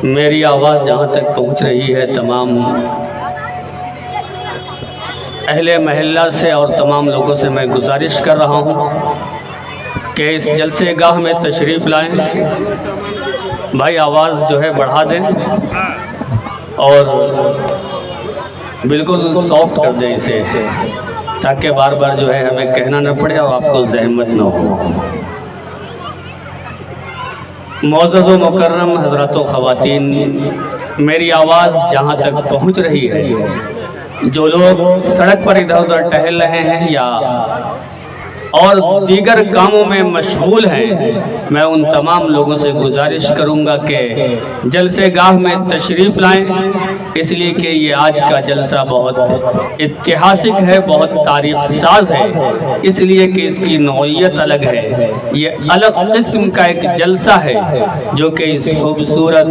میری آواز جہاں تک پہنچ رہی ہے تمام اہل محلہ سے اور تمام لوگوں سے میں گزارش کر رہا ہوں کہ اس جلسے گاہ میں تشریف لائیں. بھائی آواز جو ہے بڑھا دیں اور بالکل سافٹ کر دیں اسے، تاکہ بار بار جو ہے ہمیں کہنا نہ پڑے اور آپ کو زحمت نہ ہو. معزز و مکرم حضرات و خواتین، میری آواز جہاں تک پہنچ رہی ہے، جو لوگ سڑک پر ادھر ادھر ٹہل رہے ہیں یا اور دیگر کاموں میں مشغول ہیں، میں ان تمام لوگوں سے گزارش کروں گا کہ جلسے گاہ میں تشریف لائیں، اس لیے کہ یہ آج کا جلسہ بہت اتہاسک ہے، بہت تاریخ ساز ہے، اس لیے کہ اس کی نوعیت الگ ہے. یہ الگ قسم کا ایک جلسہ ہے جو کہ اس خوبصورت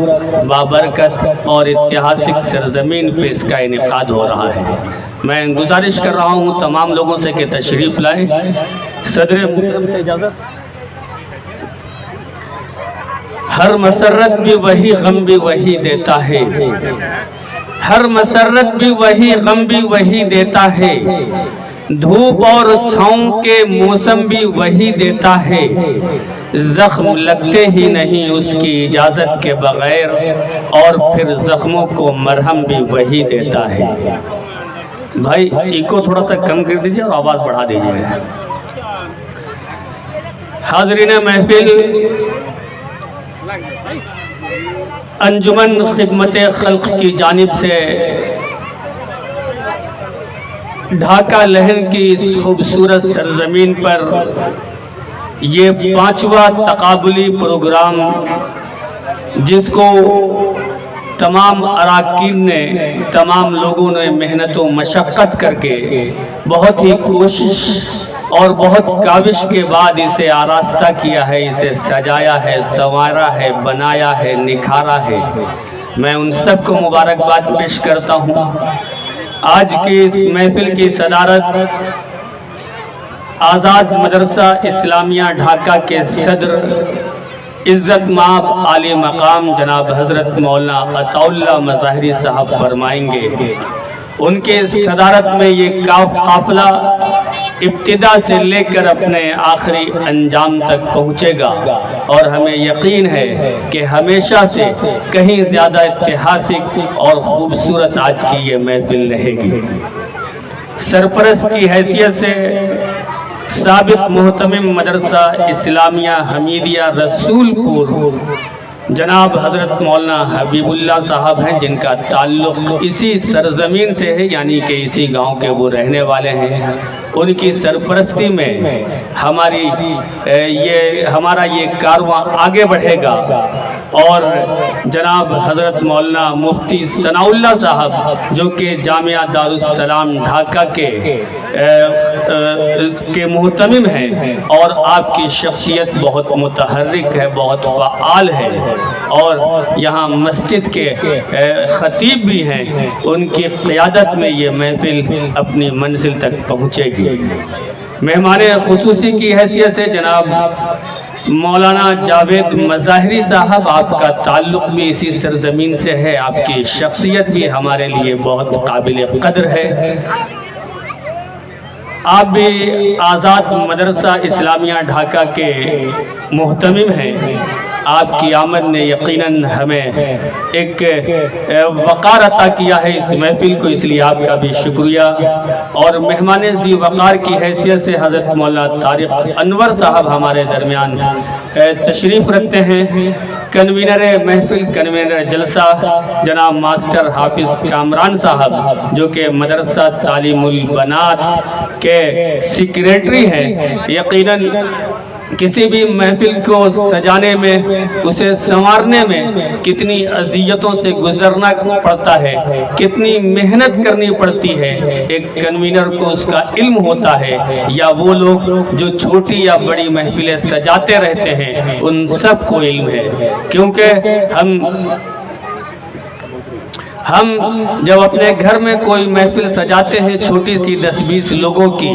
بابرکت اور اتہاسک سرزمین پہ اس کا انعقاد ہو رہا ہے. میں گزارش کر رہا ہوں تمام لوگوں سے کہ تشریف لائیں. صدر محترم سے اجازت. ہر مسرت بھی وہی غم بھی وہی دیتا ہے، ہر مسرت بھی وہی غم بھی وہی دیتا ہے، دھوپ اور چھاؤں کے موسم بھی وہی دیتا ہے، زخم لگتے ہی نہیں اس کی اجازت کے بغیر، اور پھر زخموں کو مرہم بھی وہی دیتا ہے. بھائی ایکو تھوڑا سا کم کر دیجئے اور آواز بڑھا دیجئے. حاضرین محفل، انجمن خدمت خلق کی جانب سے ڈھاکہ لہن کی اس خوبصورت سرزمین پر یہ 5واں تقابلی پروگرام، جس کو تمام اراکین نے، تمام لوگوں نے محنت و مشقت کر کے بہت ہی کوشش اور بہت کاوش کے بعد اسے آراستہ کیا ہے، اسے سجایا ہے، سنوارا ہے، بنایا ہے، نکھارا ہے. میں ان سب کو مبارکباد پیش کرتا ہوں. آج کی اس محفل کی صدارت آزاد مدرسہ اسلامیہ ڈھاکہ کے صدر عزت مآب عالی مقام جناب حضرت مولانا عطا اللہ مظاہری صاحب فرمائیں گے. ان کے صدارت میں یہ قافلہ ابتدا سے لے کر اپنے آخری انجام تک پہنچے گا، اور ہمیں یقین ہے کہ ہمیشہ سے کہیں زیادہ اتہاسک اور خوبصورت آج کی یہ محفل رہے گی. سرپرست کی حیثیت سے سابق محتمم مدرسہ اسلامیہ حمیدیہ رسول پور جناب حضرت مولانا حبیب اللہ صاحب ہیں، جن کا تعلق اسی سرزمین سے ہے، یعنی کہ اسی گاؤں کے وہ رہنے والے ہیں. ان کی سرپرستی میں ہمارا یہ کارواں آگے بڑھے گا، اور جناب حضرت مولانا مفتی ثناء اللہ صاحب جو کہ جامعہ دارالسلام ڈھاکہ کے محتمم ہیں، اور آپ کی شخصیت بہت متحرک ہے، بہت فعال ہے، اور یہاں مسجد کے خطیب بھی ہیں. ان کی قیادت میں یہ محفل اپنی منزل تک پہنچے گی. مہمان خصوصی کی حیثیت سے جناب مولانا جاوید مظاہری صاحب، آپ کا تعلق بھی اسی سرزمین سے ہے، آپ کی شخصیت بھی ہمارے لیے بہت قابل قدر ہے. آپ بھی آزاد مدرسہ اسلامیہ ڈھاکہ کے محتمم ہیں. آپ کی آمد نے یقیناً ہمیں ایک وقار عطا کیا ہے اس محفل کو، اس لیے آپ کا بھی شکریہ. اور مہمان ذی وقار کی حیثیت سے حضرت مولانا طارق انور صاحب ہمارے درمیان تشریف رکھتے ہیں. کنوینر محفل، کنوینر جلسہ جناب ماسٹر حافظ کامران صاحب، جو کہ مدرسہ تعلیم البنات کے سیکریٹری ہیں. یقیناً کسی بھی محفل کو سجانے میں، اسے سنوارنے میں کتنی اذیتوں سے گزرنا پڑتا ہے، کتنی محنت کرنی پڑتی ہے، ایک کنوینر کو اس کا علم ہوتا ہے، یا وہ لوگ جو چھوٹی یا بڑی محفلیں سجاتے رہتے ہیں ان سب کو علم ہے. کیونکہ ہم جب اپنے گھر میں کوئی محفل سجاتے ہیں چھوٹی سی 10-20 لوگوں کی،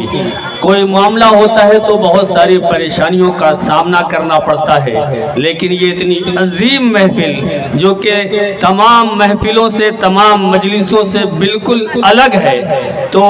کوئی معاملہ ہوتا ہے تو بہت ساری پریشانیوں کا سامنا کرنا پڑتا ہے، لیکن یہ اتنی عظیم محفل جو کہ تمام محفلوں سے، تمام مجلسوں سے بالکل الگ ہے، تو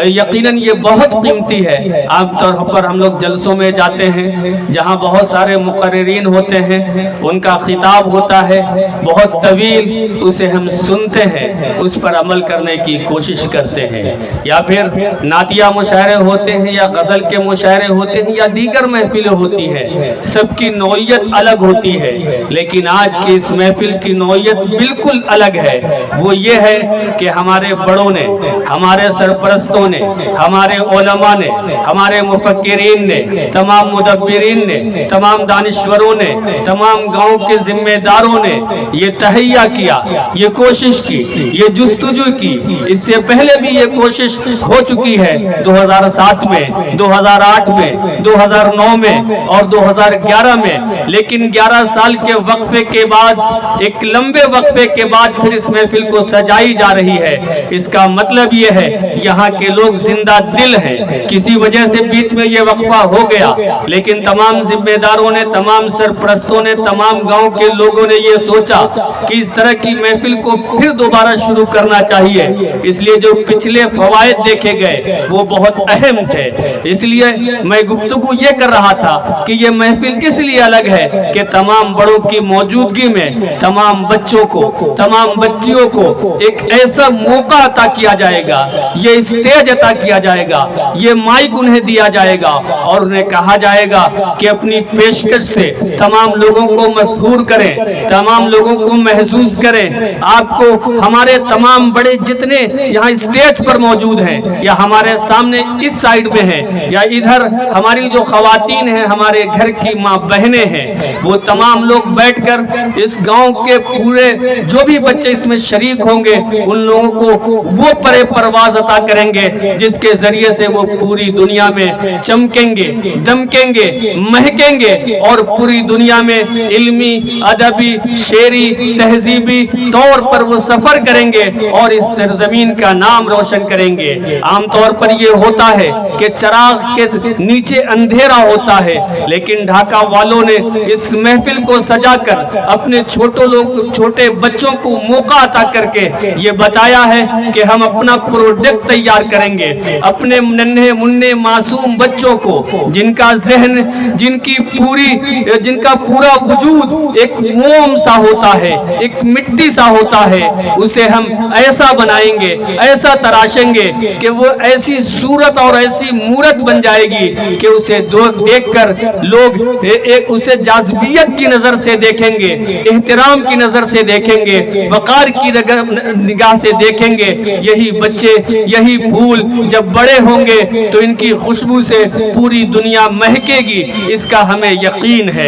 یقیناً یہ بہت قیمتی ہے۔ عام طور پر ہم لوگ جلسوں میں جاتے ہیں جہاں بہت سارے مقررین ہوتے ہیں، ان کا خطاب ہوتا ہے بہت طویل، اسے ہم سنتے ہیں، اس پر عمل کرنے کی کوشش کرتے ہیں، یا پھر نعتیہ مشاعرے ہوتے ہیں یا غزل کے مشاعرے ہوتے ہیں یا دیگر محفلیں ہوتی ہیں، سب کی نوعیت الگ ہوتی ہے، لیکن آج کی اس محفل کی نوعیت بالکل الگ ہے۔ وہ یہ ہے کہ ہمارے بڑوں نے، ہمارے سرپرستوں نے، ہمارے علماء نے، ہمارے مفکرین نے، تمام مدبرین نے، تمام دانشوروں نے، تمام گاؤں کے ذمہ داروں نے یہ تہیہ کیا، یہ کوشش کی، یہ جستجو کی۔ اس سے پہلے بھی یہ کوشش ہو چکی ہے 2007 میں، 2008 میں، 2009 میں اور 2011 میں، لیکن 11 سال کے وقفے کے بعد، ایک لمبے وقفے کے بعد پھر اس محفل کو سجائی جا رہی ہے۔ اس کا مطلب یہ ہے یہاں کے لوگ زندہ دل ہیں، کسی وجہ سے بیچ میں یہ وقفہ ہو گیا، لیکن تمام ذمہ داروں نے، تمام سرپرستوں نے، تمام گاؤں کے لوگوں نے یہ سوچا کہ اس طرح کی محفل کو پھر دوبارہ شروع کرنا چاہیے، اس لیے جو پچھلے فوائد دیکھے گئے وہ بہت اہم تھے۔ اس لیے میں گفتگو یہ کر رہا تھا کہ یہ محفل اس لیے الگ ہے کہ تمام بڑوں کی موجودگی میں تمام بچوں کو، تمام بچیوں کو ایک ایسا موقع عطا کیا جائے گا، یہ اسٹیج عطا کیا جائے گا، یہ مائک انہیں دیا جائے گا اور انہیں کہا جائے گا کہ اپنی پیشکش سے تمام لوگوں کو مسحور کریں، تمام لوگوں کو محسوس کریں۔ آپ کو ہمارے تمام بڑے جتنے یہاں اسٹیج پر موجود ہیں یا ہمارے سامنے اس سائیڈ میں ہیں یا ادھر ہماری جو خواتین ہیں، ہمارے گھر کی ماں بہنیں ہیں، وہ تمام لوگ بیٹھ کر اس گاؤں کے پورے جو بھی بچے اس میں شریک ہوں گے ان لوگوں کو وہ پرے پرواز عطا کریں گے جس کے ذریعے سے وہ پوری دنیا میں چمکیں گے، دمکیں گے، مہکیں گے اور پوری دنیا میں علمی، ادبی، شعری، تہذیبی طور پر وہ سفر کریں گے اور اس سرزمین کا نام روشن کریں گے۔ عام طور پر یہ ہوتا ہے کہ چراغ کے نیچے اندھیرا ہوتا ہے، لیکن ڈھاکہ والوں نے اس محفل کو سجا کر اپنے چھوٹے بچوں کو موقع عطا کر کے یہ بتایا ہے کہ ہم اپنا پروڈکٹ تیار کریں گے، اپنے ننھے منھے معصوم بچوں کو جن کا ذہن، جن کا پورا وجود ایک موم سا ہوتا ہے، ایک مٹی سا ہوتا ہے، اسے ہم ایسا بنائیں گے، ایسا تراشیں گے کہ وہ ایسی صورت اور ایسی مورت بن جائے گی کہ اسے دیکھ کر لوگ اسے جاذبیت کی نظر سے دیکھیں گے، احترام کی نظر سے دیکھیں گے، وقار کی نگاہ سے دیکھیں گے۔ یہی بچے، یہی پھول جب بڑے ہوں گے تو ان کی خوشبو سے پوری دنیا مہکے گی، اس کا ہمیں یقین ہے۔